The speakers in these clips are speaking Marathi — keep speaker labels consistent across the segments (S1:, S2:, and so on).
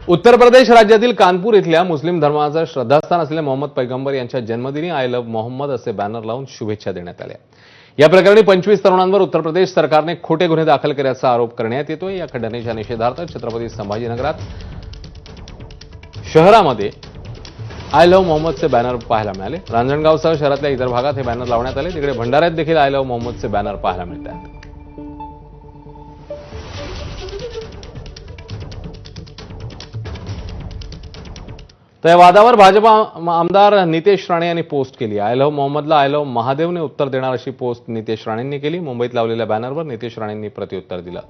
S1: उत्तर प्रदेश राज्यातील कानपूर इथल्या मुस्लिम धर्माचं श्रद्धास्थान असलेल्या मोहम्मद पैगंबर यांच्या जन्मदिनी आय लव्ह मोहम्मद असे बॅनर लावून शुभेच्छा देण्यात आल्या। या प्रकरणी 25 तरुणांवर उत्तर प्रदेश सरकारने खोटे गुन्हे दाखल केल्याचा आरोप करण्यात येतोय। या घटनेच्या निषेधार्थ छत्रपती संभाजीनगरात शहरामध्ये आय लव्ह मोहम्मदचे बॅनर पाहायला मिळाले। रांजणगावसह शहरातल्या इतर भागात हे बॅनर लावण्यात आले। तिकडे भंडाऱ्यात देखील आय लव्ह मोहम्मदचे बॅनर पाहायला मिळतात। तर या वादावर भाजपा आमदार नितेश राणे यांनी पोस्ट केली। आय लव्ह मोहम्मदला आय लव्ह महादेवने उत्तर देणार अशी पोस्ट नितेश राणेंनी केली। मुंबईत लावलेल्या बॅनरवर नितेश राणेंनी प्रत्युत्तर दिलं।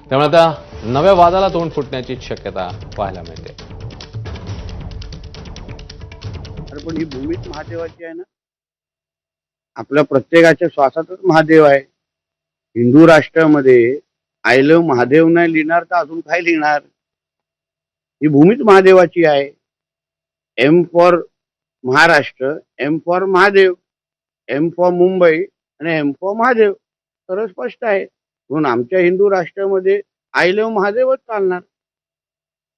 S1: त्यामुळे आता नव्या वादाला तोंड फुटण्याची शक्यता पाहायला मिळते।
S2: पण ही भूमीच महादेवाची आहे ना, आपल्या प्रत्येकाच्या श्वासातच महादेव आहे। हिंदू राष्ट्रामध्ये आय लव्ह महादेव नाही लिहिणार तर अजून काय लिहिणार? ही भूमीच महादेवाची आहे। M for Maharashtra, M for Mahadev, M for Mumbai आणि एम फॉर महादेव, तर स्पष्ट आहे। म्हणून आमच्या हिंदू राष्ट्रामध्ये आय लव्ह महादेवच चालणार।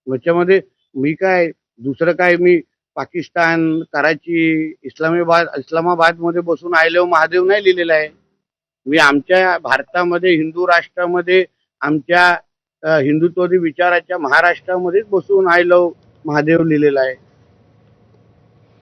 S2: त्याच्यामध्ये मी काय दुसरं काय मी पाकिस्तान, कराची, इस्लामाबाद मध्ये बसून आय लव्ह महादेव नाही लिहिलेला आहे। मी आमच्या भारतामध्ये हिंदू राष्ट्रामध्ये आमच्या हिंदुत्ववादी विचाराच्या महाराष्ट्रामध्येच बसून आय लव्ह महादेव लिहिलेला आहे।